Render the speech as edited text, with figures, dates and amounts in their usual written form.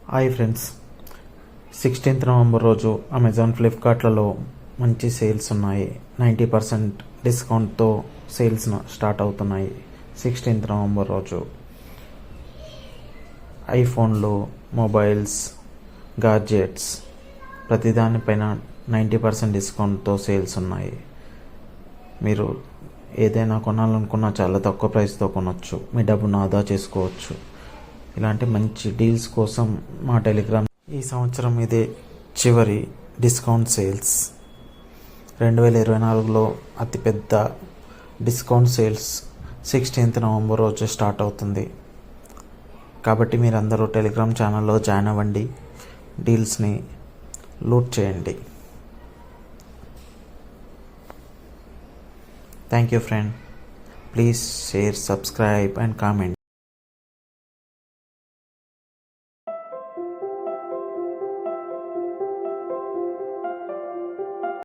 Hi friends, 16th November రోజు Amazon ఫ్లిప్కార్ట్లలో మంచి sales ఉన్నాయి. 90% డిస్కౌంట్తో సేల్స్ స్టార్ట్ అవుతున్నాయి. 16th నవంబర్ రోజు ఐఫోన్లు, మొబైల్స్, గాడ్జెట్స్ ప్రతిదానిపైన 90% డిస్కౌంట్తో సేల్స్ ఉన్నాయి. మీరు ఏదైనా కొనాలనుకున్నా చాలా తక్కువ ప్రైస్తో కొనవచ్చు. మీ డబ్బును ఆదా చేసుకోవచ్చు. ఇలాంటి మంచి డీల్స్ కోసం మా టెలిగ్రామ్. ఈ సంవత్సరం ఇదే చివరి డిస్కౌంట్ సేల్స్. 2024లో అతిపెద్ద డిస్కౌంట్ సేల్స్ 16th నవంబర్ రోజు స్టార్ట్ అవుతుంది. కాబట్టి మీరందరూ టెలిగ్రామ్ ఛానల్లో జాయిన్ అవ్వండి, డీల్స్ని లూట్ చేయండి. Thank you friend. Please share, subscribe and comment.